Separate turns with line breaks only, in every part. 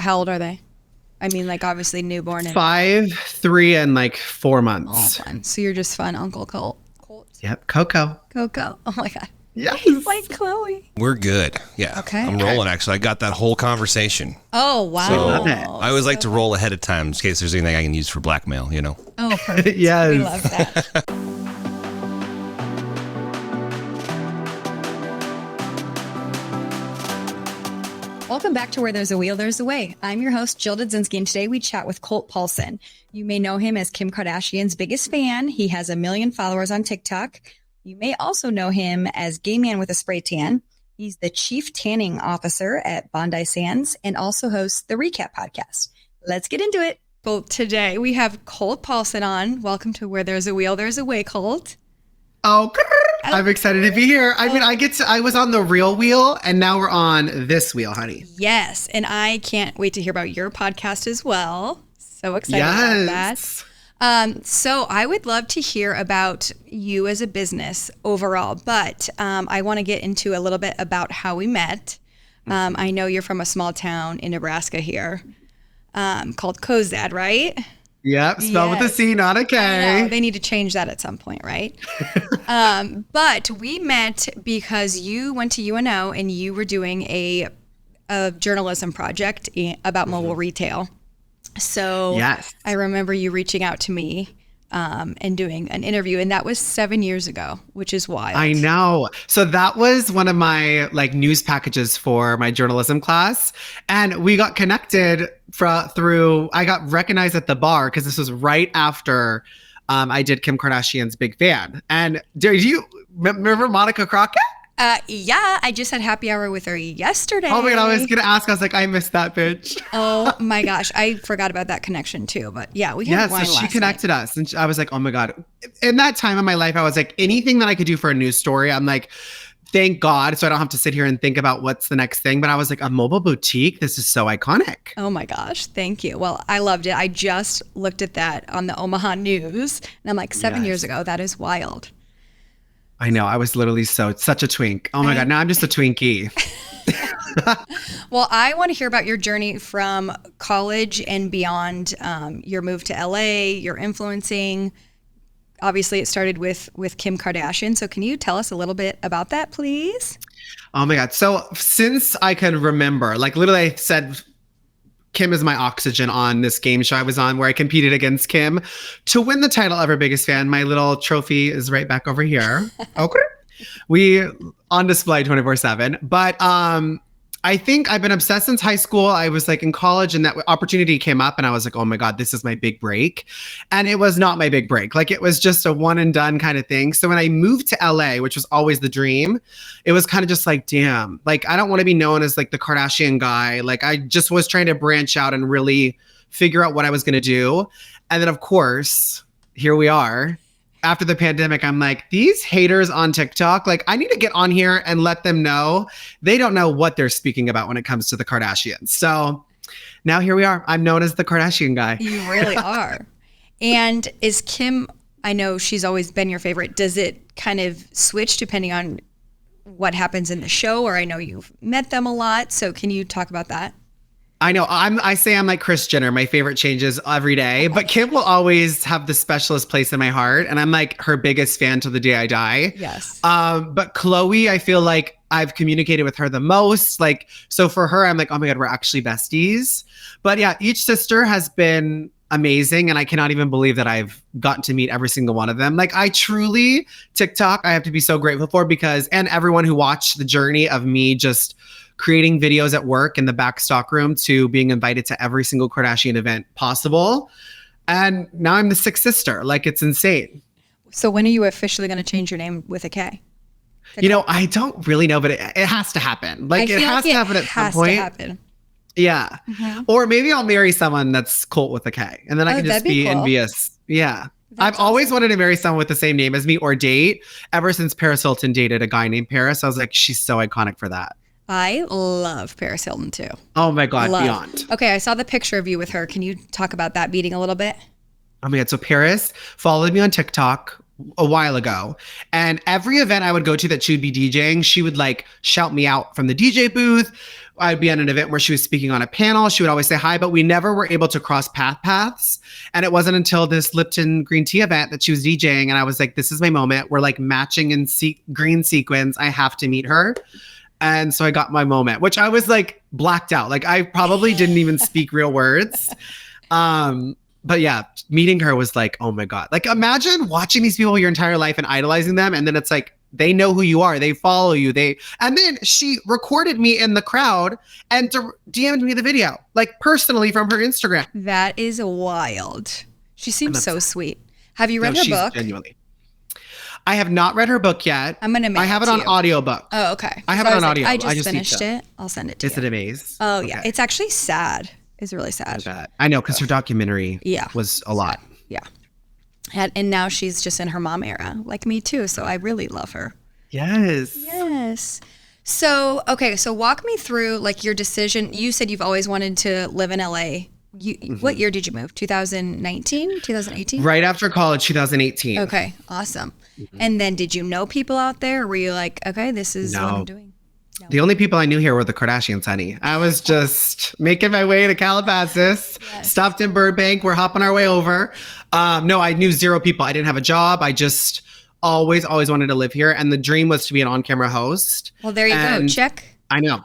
how old are they? I mean, like obviously newborn.
5, 3, and like 4 months.
Oh, fun. So you're just fun, Uncle Colt.
Yep, Coco.
Coco. Oh my God.
Yes.
Like Chloe.
We're good. Yeah.
Okay.
I'm rolling, actually. I got that whole conversation.
Oh, wow.
So
love it.
I always like to roll ahead of time in case there's anything I can use for blackmail, you know?
Oh, perfect.
Yes.
We love that. Welcome back to Where There's a Wheel, There's a Way. I'm your host, Jill Dudzinski, and today we chat with Colt Paulsen. You may know him as Kim Kardashian's biggest fan. He has 1 million followers on TikTok. You may also know him as Gay Man with a Spray Tan. He's the chief tanning officer at Bondi Sands and also hosts the Recap podcast. Let's get into it. Well, today we have Colt Paulsen on. Welcome to Where There's a Wheel, There's a Way, Colt.
Oh, I'm excited to be here. I mean, I was on the real wheel and now we're on this wheel, honey.
Yes. And I can't wait to hear about your podcast as well. So excited about that. So I would love to hear about you as a business overall, but I want to get into a little bit about how we met. I know you're from a small town in Nebraska here called Kozad, right?
Yep, spelled with a C, not a K.
They need to change that at some point, right? But we met because you went to UNO and you were doing a journalism project about mobile retail. So
yes.
I remember you reaching out to me and doing an interview, and that was 7 years ago, which is wild.
I know. So that was one of my like news packages for my journalism class, and we got connected through. I got recognized at the bar because this was right after I did Kim Kardashian's Big Fan. And do you remember Monica Crockett?
Yeah, I just had happy hour with her yesterday.
Oh my God, I was going to ask. I was like, I missed that bitch.
Oh my gosh, I forgot about that connection too. But yeah, we had one last
so she connected us. And I was like, oh my God. In that time of my life, I was like, anything that I could do for a news story, I'm like, thank God. So I don't have to sit here and think about what's the next thing. But I was like, a mobile boutique? This is so iconic.
Oh my gosh, thank you. Well, I loved it. I just looked at that on the Omaha News. And I'm like, 7 years ago, that is wild.
I know. I was literally such a twink. Oh my God. Now I'm just a Twinkie.
Well, I want to hear about your journey from college and beyond, your move to LA, your influencing. Obviously, it started with Kim Kardashian. So can you tell us a little bit about that, please?
Oh my God. So since I can remember, like literally I said, Kim is my oxygen on this game show I was on where I competed against Kim to win the title of her biggest fan. My little trophy is right back over here. Okay. We on display 24/7. But I think I've been obsessed since high school. I was like in college and that opportunity came up and I was like, oh my God, this is my big break. And it was not my big break. Like it was just a one and done kind of thing. So when I moved to LA, which was always the dream, it was kind of just like, damn, like I don't want to be known as like the Kardashian guy. Like I just was trying to branch out and really figure out what I was going to do. And then of course, here we are. After the pandemic, I'm like, these haters on TikTok, like I need to get on here and let them know they don't know what they're speaking about when it comes to the Kardashians. So now here we are. I'm known as the Kardashian guy.
You really are. And is Kim, I know she's always been your favorite. Does it kind of switch depending on what happens in the show? Or I know you've met them a lot. So can you talk about that?
I know. I say I'm like Kris Jenner. My favorite changes every day, but Kim will always have the specialist place in my heart. And I'm like her biggest fan till the day I die.
Yes.
But Chloe, I feel like I've communicated with her the most. Like, so for her, I'm like, oh my God, we're actually besties. But yeah, each sister has been amazing. And I cannot even believe that I've gotten to meet every single one of them. Like I truly, TikTok, I have to be so grateful for because, and everyone who watched the journey of me just creating videos at work in the back stock room to being invited to every single Kardashian event possible. And now I'm the sixth sister. Like it's insane.
So when are you officially going to change your name with a K?
You know, I don't really know, but it has to happen. Like it has to happen at some point.
Happen.
Yeah. Mm-hmm. Or maybe I'll marry someone that's Colt with a K and then I can just be cool. Envious. Yeah. I've always wanted to marry someone with the same name as me or date ever since Paris Hilton dated a guy named Paris. I was like, she's so iconic for that.
I love Paris Hilton too.
Oh my God, beyond.
Okay, I saw the picture of you with her. Can you talk about that meeting a little bit?
Oh my God, so Paris followed me on TikTok a while ago. And every event I would go to that she would be DJing, she would like shout me out from the DJ booth. I'd be at an event where she was speaking on a panel. She would always say hi, but we never were able to cross paths. And it wasn't until this Lipton green tea event that she was DJing. And I was like, this is my moment. We're like matching in green sequins. I have to meet her. And so I got my moment, which I was like blacked out. Like I probably didn't even speak real words. But yeah, meeting her was like, oh my God. Like imagine watching these people your entire life and idolizing them. And then it's like, they know who you are. They follow you. And then she recorded me in the crowd and DM'd me the video, like personally from her Instagram.
That is wild. She seems so sweet. Have you read her book?
Genuinely. I have not read her book yet.
I'm gonna.
I have it on audiobook.
Oh, okay.
I have it on audio.
I just finished it. I'll send it to you.
Is it amazing?
Oh yeah, it's actually sad. It's really sad.
I know because her documentary was a lot.
Yeah. And now she's just in her mom era, like me too. So I really love her.
Yes.
So, okay. So walk me through like your decision. You said you've always wanted to live in LA. What year did you move? 2019, 2018?
Right after college, 2018.
Okay. Awesome. And then did you know people out there? Or were you like, okay, this is what I'm doing? No.
The only people I knew here were the Kardashians, honey. I was just making my way to Calabasas, stopped in Burbank. We're hopping our way over. No, I knew zero people. I didn't have a job. I just always wanted to live here. And the dream was to be an on-camera host.
Well, there you go. Check.
I know.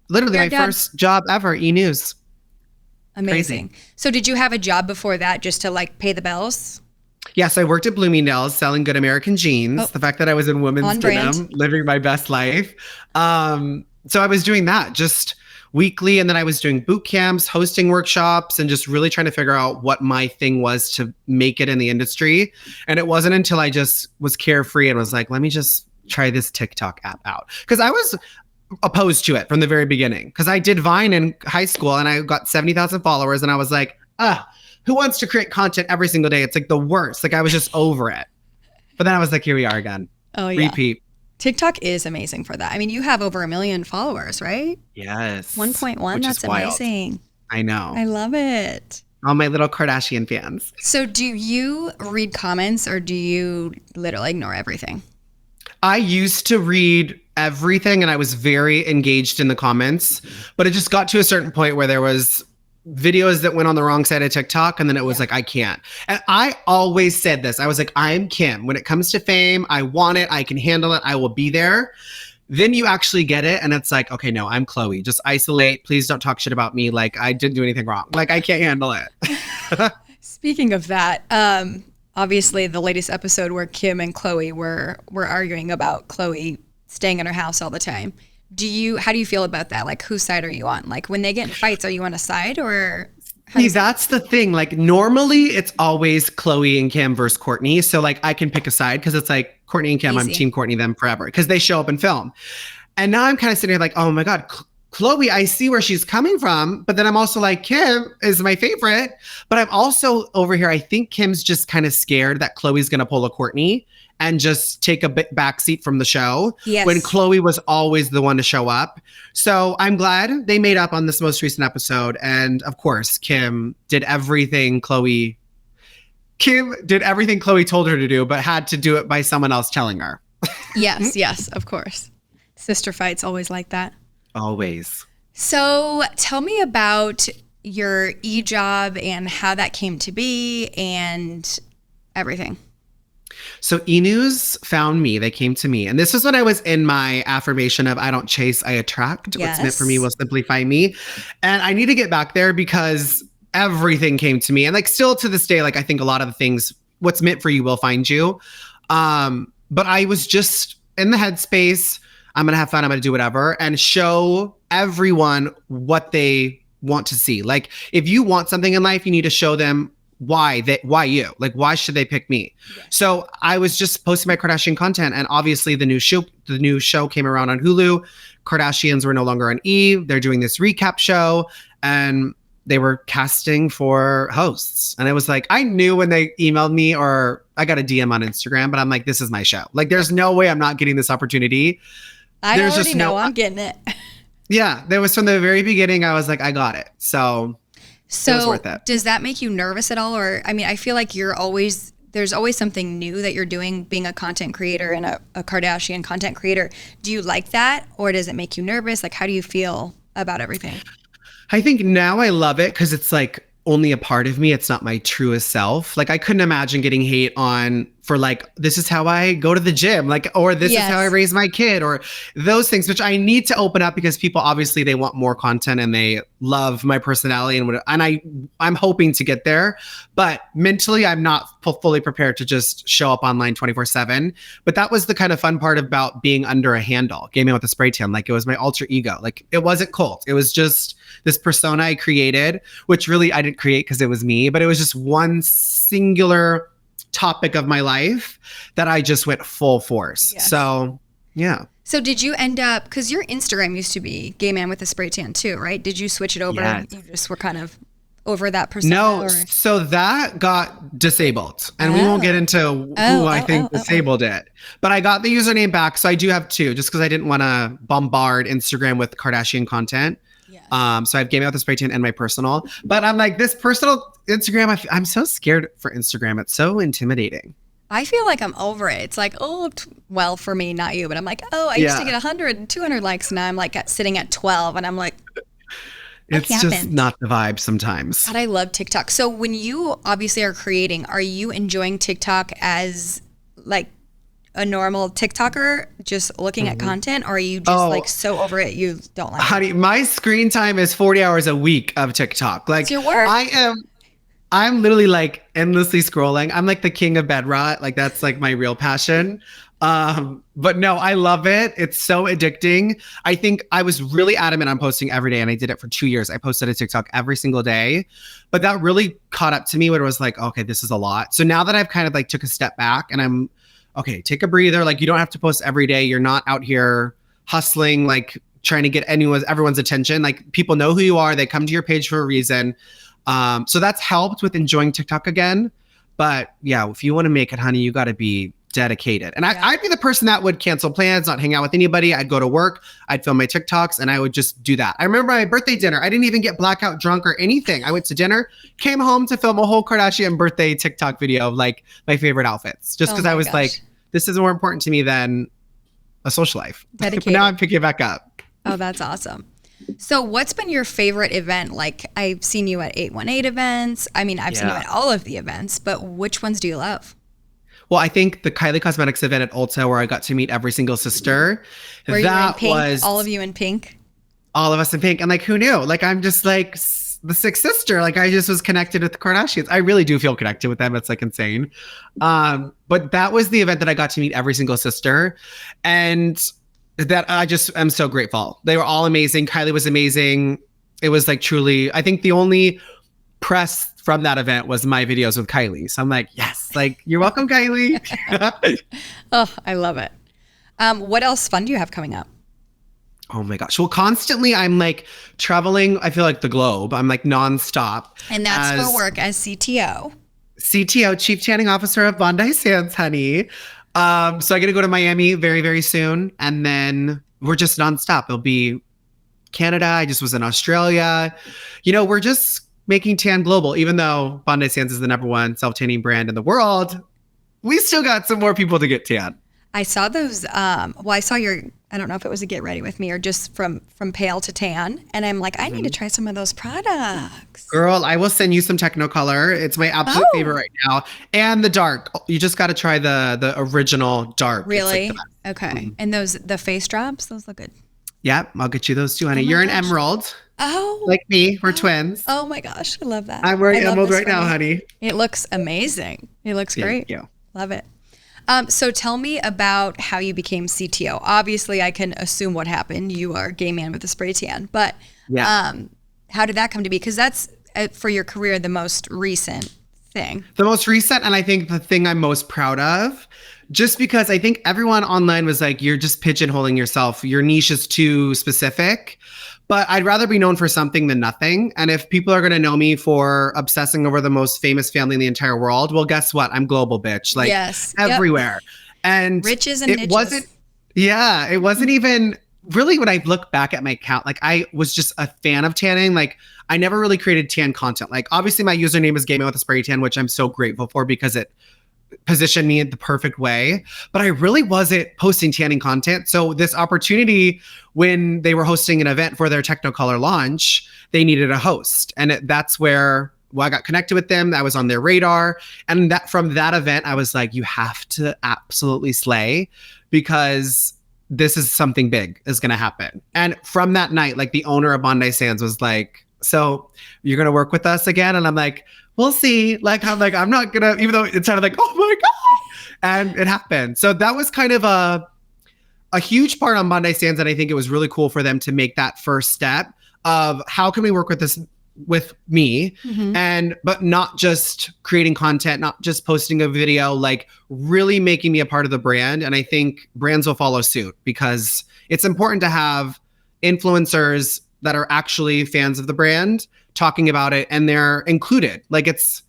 Literally my first job ever, E-News.
Amazing. Crazy. So did you have a job before that just to like pay the bills?
Yes, I worked at Bloomingdale's selling good American jeans. Oh, the fact that I was in women's denim, living my best life. So I was doing that just weekly. And then I was doing boot camps, hosting workshops, and just really trying to figure out what my thing was to make it in the industry. And it wasn't until I just was carefree and was like, let me just try this TikTok app out. Because I was opposed to it from the very beginning. Because I did Vine in high school and I got 70,000 followers. And I was like, who wants to create content every single day? It's like the worst. Like I was just over it. But then I was like, here we are again.
Oh yeah.
Repeat.
TikTok is amazing for that. I mean, you have over 1 million followers, right?
Yes.
1.1. That's amazing.
I know.
I love it.
All my little Kardashian fans.
So do you read comments or do you literally ignore everything?
I used to read everything and I was very engaged in the comments, but it just got to a certain point where there was videos that went on the wrong side of TikTok. And then it was like, I can't. And I always said this. I was like, I'm Kim. When it comes to fame, I want it. I can handle it. I will be there. Then you actually get it. And it's like, okay, no, I'm Chloe. Just isolate. Please don't talk shit about me. Like I didn't do anything wrong. Like I can't handle it.
Speaking of that, obviously the latest episode where Kim and Chloe were arguing about Chloe staying in her house all the time. How do you feel about that? Like, whose side are you on? Like, when they get in fights, are you on a side or?
That's the thing. Like, normally it's always Chloe and Kim versus Courtney. So, like, I can pick a side because it's like Courtney and Kim. Easy. I'm Team Courtney, them forever because they show up and film. And now I'm kind of sitting here like, oh my God, Chloe, I see where she's coming from. But then I'm also like, Kim is my favorite. But I'm also over here. I think Kim's just kind of scared that Chloe's going to pull a Courtney and just take a bit backseat from the show when Chloe was always the one to show up. So I'm glad they made up on this most recent episode. And of course, Kim did everything Chloe told her to do, but had to do it by someone else telling her.
Yes, of course. Sister fights always like that.
Always.
So tell me about your e-job and how that came to be and everything.
So E-News found me. They came to me. And this was when I was in my affirmation of I don't chase, I attract.
Yes.
What's meant for me will simply find me. And I need to get back there because everything came to me. And like still to this day, like I think a lot of the things, what's meant for you will find you. But I was just in the headspace. I'm going to have fun. I'm going to do whatever and show everyone what they want to see. Like if you want something in life, you need to show them why you, like, why should they pick me? Yes. So I was just posting my Kardashian content and obviously the new show came around on Hulu. Kardashians were no longer on E. They're doing this recap show and they were casting for hosts. And I was like, I knew when they emailed me or I got a DM on Instagram, but I'm like, this is my show. Like, there's no way I'm not getting this opportunity.
I already know I'm getting it.
Yeah. There was from the very beginning, I was like, I got it. So it was worth it.
Does that make you nervous at all? Or, I mean, I feel like you're always there's always something new that you're doing being a content creator and a Kardashian content creator. Do you like that, or does it make you nervous? Like, how do you feel about everything?
I think now I love it because it's like only a part of me. It's not my truest self. Like I couldn't imagine getting hate on for like, this is how I go to the gym, like, or this is how I raise my kid, or those things, which I need to open up because people obviously they want more content and they love my personality and I'm hoping to get there, but mentally I'm not fully prepared to just show up online 24/7. But that was the kind of fun part about being under a handle, gaming with a spray tan. Like it was my alter ego. Like it wasn't Colt. It was just this persona I created, which really I didn't create because it was me, but it was just one singular topic of my life that I just went full force. Yes. So, yeah.
So did you end up, because your Instagram used to be Gay Man with a Spray Tan too, right? Did you switch it over?
Yes.
You just were kind of over that persona?
No,
or?
So that got disabled. And we won't get into who I think disabled it. But I got the username back. So I do have two, just because I didn't want to bombard Instagram with Kardashian content. So I have Gaming Out the Spray Tan and my personal. But I'm like, this personal Instagram, I'm so scared for Instagram. It's so intimidating.
I feel like I'm over it. It's like, well, for me, not you, but I'm like, I used to get 100 and 200 likes. Now I'm like sitting at 12 and I'm like,
it's just not the vibe sometimes.
But I love TikTok. So when you obviously are creating, are you enjoying TikTok as like a normal TikToker just looking at content, or are you just like so over it you don't like
Honey, my screen time is 40 hours a week of TikTok. Like
it's your work.
I'm literally like endlessly scrolling. I'm like the king of bed rot. Like that's like my real passion. But no, I love it. It's so addicting. I think I was really adamant on posting every day, and I did it for 2 years. I posted a TikTok every single day, but that really caught up to me when it was like, okay, this is a lot. So now that I've kind of like took a step back and I'm okay, take a breather. Like you don't have to post every day. You're not out here hustling, like trying to get everyone's attention. Like people know who you are. They come to your page for a reason. So that's helped with enjoying TikTok again. But yeah, if you want to make it, honey, you got to be dedicated. And I'd be the person that would cancel plans, not hang out with anybody. I'd go to work, I'd film my TikToks, and I would just do that. I remember my birthday dinner. I didn't even get blackout drunk or anything. I went to dinner, came home to film a whole Kardashian birthday TikTok video of like my favorite outfits, just because I was like, this is more important to me than a social life. But now I'm picking it back up.
Oh, that's awesome. So what's been your favorite event? Like I've seen you at 818 events. I mean, I've seen you at all of the events, but which ones do you love?
Well, I think the Kylie Cosmetics event at Ulta, where I got to meet every single sister.
Were you in pink? All of you in pink?
All of us in pink. And like, who knew? Like, I'm just like the sixth sister. Like, I just was connected with the Kardashians. I really do feel connected with them. It's like insane. But that was the event that I got to meet every single sister. And that I just am so grateful. They were all amazing. Kylie was amazing. It was like truly, I think the only press from that event was my videos with Kylie. So I'm like, yes, like you're welcome, Kylie.
Oh, I love it. What else fun do you have coming up?
Oh my gosh. Well, constantly I'm like traveling. I feel like the globe. I'm like nonstop.
And that's for work as CTO.
CTO, Chief Tanning Officer of Bondi Sands, honey. So I get to go to Miami very, very soon. And then we're just nonstop. It'll be Canada. I just was in Australia. You know, we're just making tan global. Even though Bondi Sands is the #1 self-tanning brand in the world, we still got some more people to get tan.
I saw those. I saw your, I don't know if it was a get ready with me or just from pale to tan. And I'm like, I need to try some of those products.
Girl, I will send you some Technicolor. It's my absolute favorite right now. And the dark. You just got to try the original dark.
Really? Like okay. And the face drops, those look good.
Yep. I'll get you those too, honey. You're an emerald.
Oh.
Like me. We're twins.
Oh my gosh. I love that.
I'm wearing emerald right now, honey.
It looks amazing. It looks great.
Thank you.
Love it. So tell me about how you became CTO. Obviously, I can assume what happened. You are a gay man with a spray tan. But how did that come to be? Because that's, for your career, the most recent thing. The most recent,
and I think the thing I'm most proud of, just because I think everyone online was like, you're just pigeonholing yourself. Your niche is too specific. But I'd rather be known for something than nothing. And if people are going to know me for obsessing over the most famous family in the entire world, well, guess what? I'm global, bitch. Like everywhere. Yep. And
riches and
it niches. It wasn't even really when I look back at my account, like I was just a fan of tanning. Like I never really created tan content. Like obviously my username is Gaming with a Spray Tan, which I'm so grateful for because it position me in the perfect way, but I really wasn't posting tanning content. So this opportunity, when they were hosting an event for their Technicolor launch, they needed a host. And that's where I got connected with them. I was on their radar. And that from that event, I was like, you have to absolutely slay, because this is something big is going to happen. And from that night, like the owner of Bondi Sands was like, so you're going to work with us again? And I'm like, we'll see. I'm not going to, even though it sounded like, oh my God. And it happened. So that was kind of a huge part on Bondi Sands. And I think it was really cool for them to make that first step of how can we work with this with me, but not just creating content, not just posting a video, like really making me a part of the brand. And I think brands will follow suit, because it's important to have influencers that are actually fans of the brand talking about it, and they're included. Like it's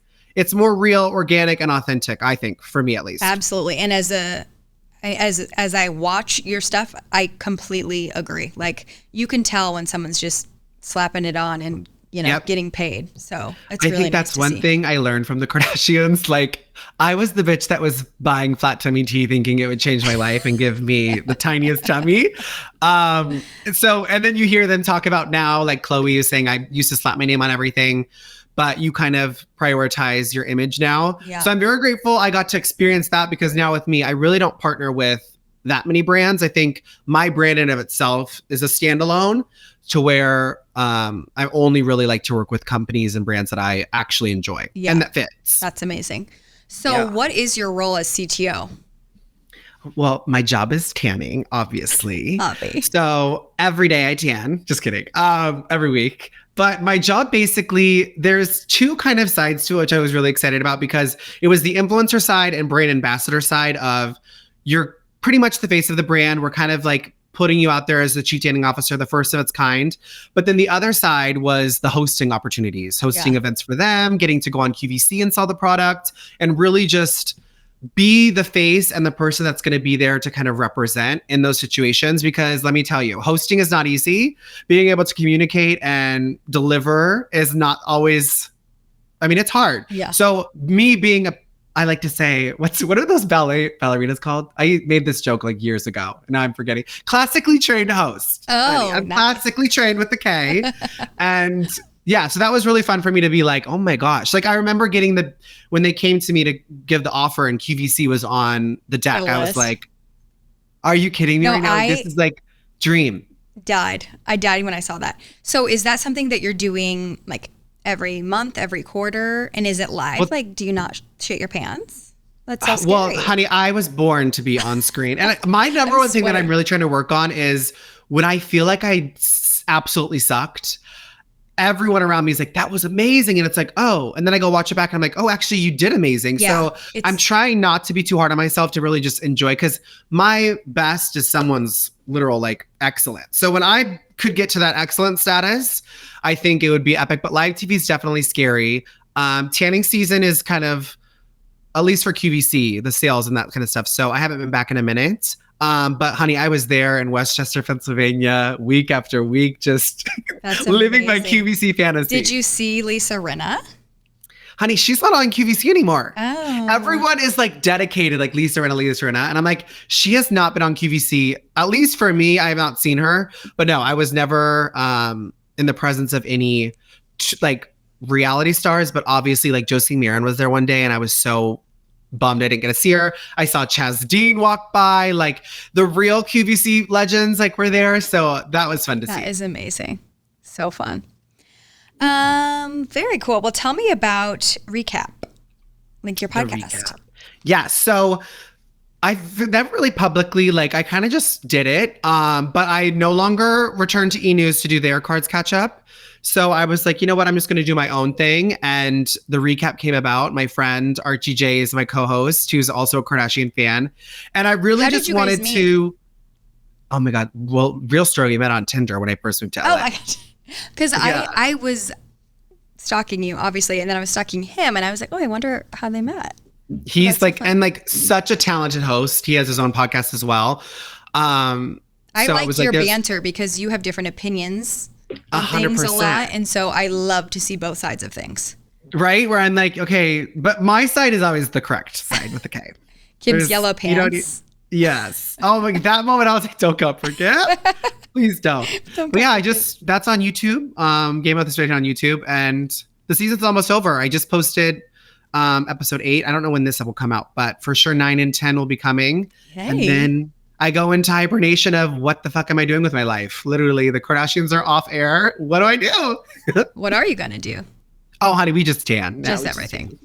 more real, organic, and authentic, I think, for me at least.
Absolutely. And as I watch your stuff, I completely agree. Like you can tell when someone's just slapping it on and getting paid. So it's really
I think that's one thing I learned from the Kardashians. Like I was the bitch that was buying flat tummy tea thinking it would change my life and give me the tiniest tummy. And then you hear them talk about now, like Chloe is saying, I used to slap my name on everything, but you kind of prioritize your image now. Yeah. So I'm very grateful I got to experience that, because now with me, I really don't partner with that many brands. I think my brand in of itself is a standalone, to where I only really like to work with companies and brands that I actually enjoy and that fits.
That's amazing. So what is your role as CTO?
Well, my job is tanning, obviously. So every day I tan, just kidding, every week. But my job basically, there's two kind of sides to it, which I was really excited about, because it was the influencer side and brand ambassador side of you're pretty much the face of the brand. We're kind of like putting you out there as the chief tanning officer, the first of its kind. But then the other side was the hosting opportunities, hosting events for them, getting to go on QVC and sell the product, and really just be the face and the person that's going to be there to kind of represent in those situations. Because let me tell you, hosting is not easy. Being able to communicate and deliver is not always, it's hard. Yeah. So me being I like to say, what are those ballerinas called? I made this joke like years ago, and now I'm forgetting. Classically trained host.
Oh,
I'm classically trained with the K. And yeah, so that was really fun for me to be like, oh my gosh. Like I remember when they came to me to give the offer and QVC was on the deck, I was like, are you kidding me right now? Like, this is like dream.
I died when I saw that. So is that something that you're doing like every month, every quarter? And is it live? Well, do you not shit your pants? That's so scary.
Well, honey, I was born to be on screen. And my number one thing that I'm really trying to work on is when I feel like I absolutely sucked, everyone around me is like, that was amazing. And it's like, oh, and then I go watch it back and I'm like, oh, actually you did amazing. Yeah, so I'm trying not to be too hard on myself, to really just enjoy, because my best is someone's literal like excellent. So when I could get to that excellent status, I think it would be epic. But live TV is definitely scary. Tanning season is kind of, at least for QVC, the sales and that kind of stuff. So I haven't been back in a minute. But honey, I was there in Westchester, Pennsylvania, week after week, just living my QVC fantasy.
Did you see Lisa Rinna?
Honey, she's not on QVC anymore.
Oh.
Everyone is like dedicated, like Lisa Rinna. And I'm like, she has not been on QVC. At least for me, I have not seen her. But no, I was never in the presence of any like reality stars. But obviously, like Josie Marin was there one day, and I was so bummed I didn't get to see her. I saw Chaz Dean walk by, like the real QVC legends like were there. So that was fun to see.
That is amazing. So fun. Very cool. Well, tell me about Recap, like your podcast.
Yeah. So I've never really publicly, like I kind of just did it. But I no longer returned to E! News to do their cards catch up. So I was like, you know what? I'm just going to do my own thing. And the Recap came about. My friend Archie J is my co-host, who's also a Kardashian fan. And I really just wanted to, oh my God. Well, real story, we met on Tinder when I first moved to LA.
Oh my God. Because I was stalking you, obviously. And then I was stalking him. And I was like, oh, I wonder how they met.
He's like, and like such a talented host. He has his own podcast as well.
I like your banter because you have different opinions on things a lot. And so I love to see both sides of things.
right? Where I'm like, okay, but my side is always the correct side with the K.
Kim's yellow pants.
Yes. Oh my, that moment I was like, don't go forget. Please don't. But yeah, that's on YouTube. Game of the Straight on YouTube, and the season's almost over. I just posted episode 8. I don't know when this will come out, but for sure 9 and 10 will be coming.
Hey.
And then I go into hibernation of what the fuck am I doing with my life? Literally, the Kardashians are off air. What do I do?
What are you gonna do?
Oh, honey, we just tan.
Just everything.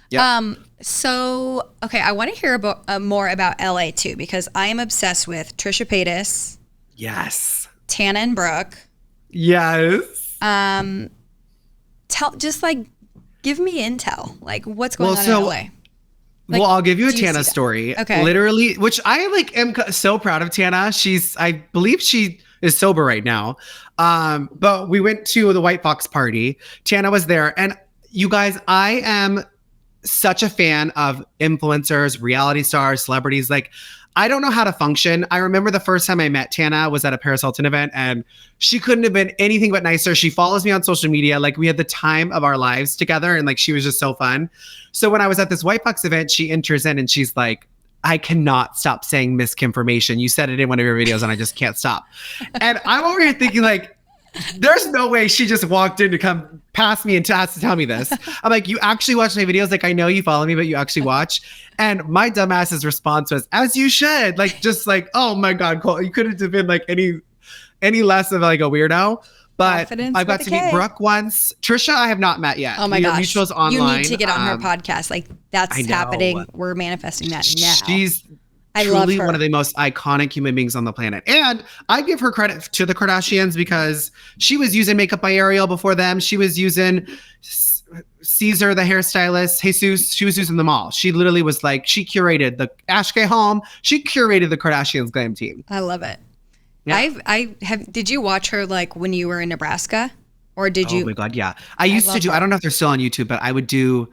Yep.
So, okay, I want to hear about more about LA too, because I am obsessed with Trisha Paytas,
Yes.
Tana and Brooke.
Yes.
Give me intel. Like, what's going on in LA? Like,
well, I'll give you a Tana story.
Okay.
Literally, which I am so proud of Tana. I believe she is sober right now. But we went to the White Fox party. Tana was there. And you guys, I am such a fan of influencers, reality stars, celebrities. Like, I don't know how to function. I remember the first time I met Tana was at a Paris Hilton event, and she couldn't have been anything but nicer. She follows me on social media. Like, we had the time of our lives together, and like, she was just so fun. So when I was at this White Fox event, she enters in and she's like, I cannot stop saying Miss Kimformation. You said it in one of your videos and I just can't stop. And I'm over here thinking like, there's no way she just walked in to come past me and has to tell me this. I'm like, you actually watch my videos? Like, I know you follow me, but you actually watch. And my dumbass's response was, as you should. Like, just like, oh my God, Cole, you couldn't have been like any less of like a weirdo. But
Confidence
I've got to meet Brooke once. Trisha, I have not met yet.
Oh my gosh.
Mutuals online.
You need to get on her podcast. Like, that's happening. We're manifesting that now.
She's
I love
truly
her.
one of the most iconic human beings on the planet. And I give her credit to the Kardashians because she was using Makeup by Ariel before them. She was using Caesar, the hairstylist, Jesus. She was using them all. She literally was like, she curated the Ashke home. She curated the Kardashians glam team.
I love it.
Yeah.
Did you watch her like when you were in Nebraska? Or did you?
Oh my God, yeah. I used to do, her. I don't know if they're still on YouTube, but I would do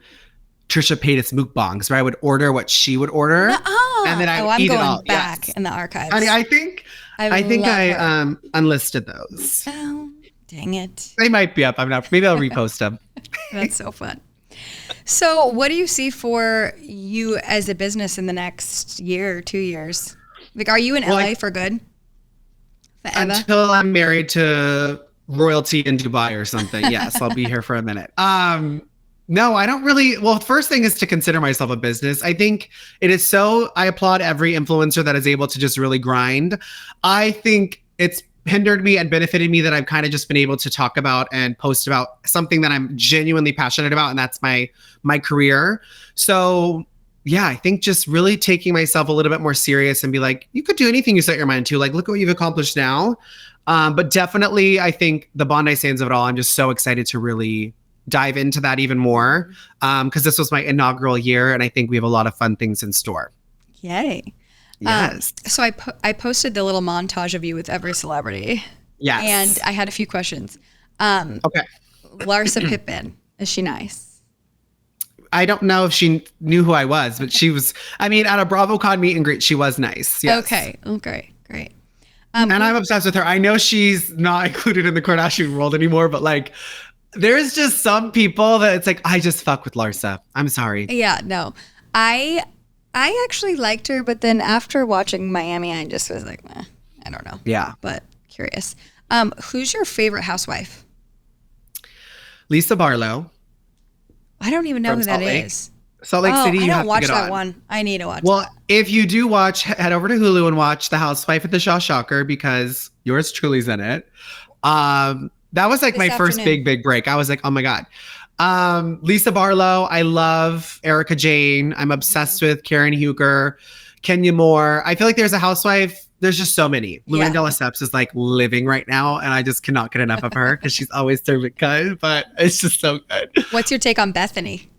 Trisha Paytas mukbangs where I would order what she would order. And then I would eat it all.
I'm going back in the archives.
I think I unlisted those.
Oh, dang it.
They might be up. I'm not. Maybe I'll repost them.
That's so fun. So what do you see for you as a business in the next year or 2 years? Like, are you in LA for good? Forever?
Until I'm married to royalty in Dubai or something. Yes, I'll be here for a minute. No, I don't really. Well, the first thing is to consider myself a business. I think it is I applaud every influencer that is able to just really grind. I think it's hindered me and benefited me that I've kind of just been able to talk about and post about something that I'm genuinely passionate about. And that's my career. So yeah, I think just really taking myself a little bit more serious and be like, you could do anything you set your mind to. Like, look at what you've accomplished now. But definitely, I think the Bondi Sands of it all, I'm just so excited to really dive into that even more because this was my inaugural year and I think we have a lot of fun things in store.
Yay.
Yes.
So I posted the little montage of you with every celebrity.
Yes.
And I had a few questions.
Okay.
Larsa Pippen, is she nice?
I don't know if she knew who I was, but she was, I mean, at a BravoCon meet and greet, she was nice. Yes.
Okay. Oh, great.
And I'm obsessed with her. I know she's not included in the Kardashian world anymore, but like, there's just some people that it's like, I just fuck with Larsa. I'm sorry.
Yeah, no. I actually liked her, but then after watching Miami, I just was like, I don't know.
Yeah.
But curious. Who's your favorite housewife?
Lisa Barlow.
I don't even know who that
Lake.
is.
Salt Lake City.
I
You
don't
have
watch
to get
that
on.
one. I need to watch
Well,
that.
if you do watch, head over to Hulu and watch The Housewife at the Shaw Shocker because yours truly's in it. That was like my first big break. I was like, oh my God. Lisa Barlow. I love Erica Jane. I'm obsessed with Karen Huger, Kenya Moore. I feel like there's a housewife. There's just so many. Luann de Lesseps is like living right now. And I just cannot get enough of her because she's always serving good, but it's just so good.
What's your take on Bethany?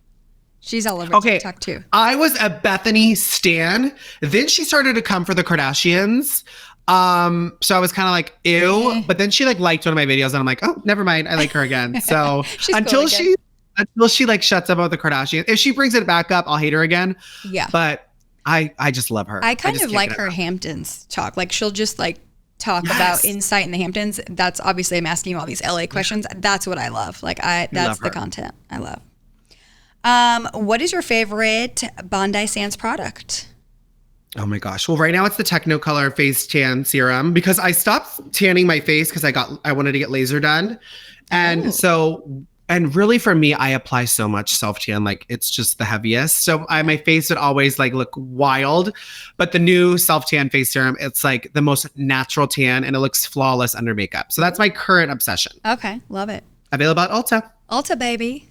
She's all over TikTok too.
I was a Bethany stan. Then she started to come for the Kardashians. So I was kind of like, ew, but then she like liked one of my videos and I'm like, oh, never mind. I like her again. So until she like shuts up about the Kardashians, if she brings it back up, I'll hate her again.
Yeah.
But I just love her.
I kind of like her Hamptons talk. Like she'll just like talk about insight in the Hamptons. That's obviously I'm asking you all these LA questions. That's what I love. Like that's the content I love. What is your favorite Bondi Sands product?
Oh my gosh. Well, right now it's the Technicolor Face Tan Serum because I stopped tanning my face because I wanted to get laser done. And and really for me, I apply so much self-tan, like it's just the heaviest. So my face would always like look wild, but the new self-tan face serum, it's like the most natural tan and it looks flawless under makeup. So that's my current obsession.
Okay. Love it.
Available at Ulta.
Ulta, baby.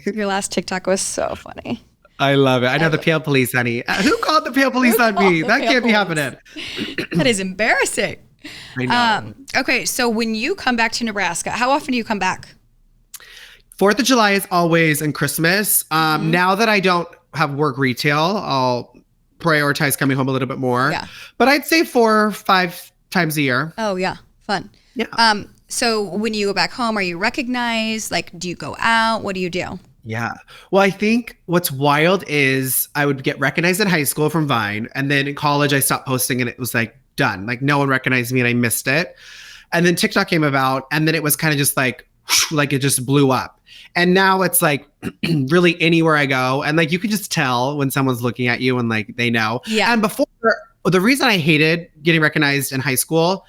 Your last TikTok was so funny.
I love it. I know the pale police, honey. Who called the pale police on me? That can't be happening.
That is embarrassing.
I know.
Okay, so when you come back to Nebraska, how often do you come back?
4th of July is always and Christmas. Now that I don't have work retail, I'll prioritize coming home a little bit more.
Yeah.
But I'd say 4 or 5 times a year.
Oh, yeah. Fun.
Yeah.
So when you go back home, are you recognized? Like, do you go out? What do you do?
Yeah. Well, I think what's wild is I would get recognized in high school from Vine. And then in college, I stopped posting and it was like done. Like no one recognized me and I missed it. And then TikTok came about and then it was kind of just like it just blew up. And now it's like really anywhere I go. And like you can just tell when someone's looking at you and like they know.
Yeah.
And before, the reason I hated getting recognized in high school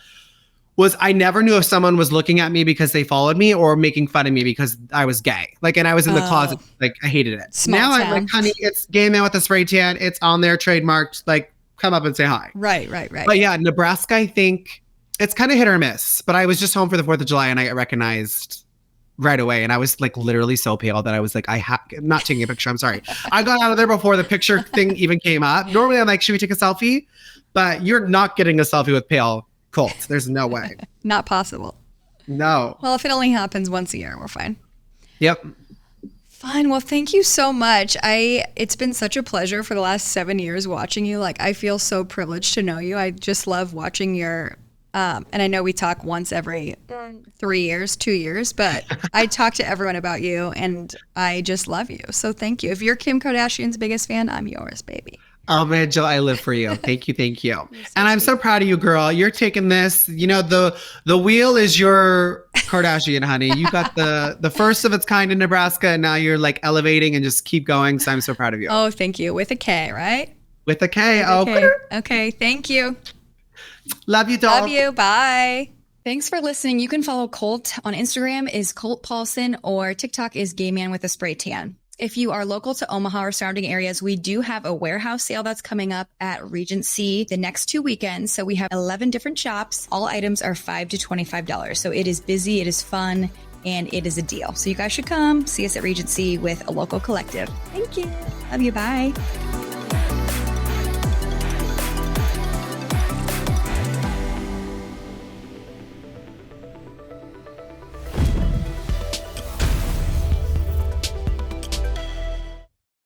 was I never knew if someone was looking at me because they followed me or making fun of me because I was gay. Like, and I was in the closet. Like, I hated it. Now I'm like, honey, it's gay man with a spray tan. It's on there, trademarked. Like, come up and say hi.
Right.
But yeah, Nebraska, I think it's kind of hit or miss. But I was just home for the 4th of July and I got recognized right away. And I was like literally so pale that I was like, I'm not taking a picture. I'm sorry. I got out of there before the picture thing even came up. Normally I'm like, should we take a selfie? But you're not getting a selfie with pale Colt. There's no way.
Not possible.
No.
Well, if it only happens once a year, we're fine.
Yep.
Fine. Well, thank you so much. It's been such a pleasure for the last 7 years watching you. Like, I feel so privileged to know you. I just love watching your, and I know we talk once every 3 years, 2 years, but I talk to everyone about you and I just love you. So thank you. If you're Kim Kardashian's biggest fan, I'm yours, baby.
Oh man, Jill, I live for you. Thank you. And I'm so proud of you, girl. You're taking this, you know, the wheel is your Kardashian, honey. You got the first of its kind in Nebraska, and now you're like elevating and just keep going. So I'm so proud of you.
Oh, thank you. With a K, right?
With a K.
Okay. Thank you.
Love you, doll.
Love you. Bye. Thanks for listening. You can follow Colt on Instagram is Colt Paulsen or TikTok is Gay Man with a Spray Tan. If you are local to Omaha or surrounding areas, we do have a warehouse sale that's coming up at Regency the next 2 weekends. So we have 11 different shops. All items are $5 to $25. So it is busy, it is fun, and it is a deal. So you guys should come see us at Regency with a local collective. Thank you. Love you. Bye.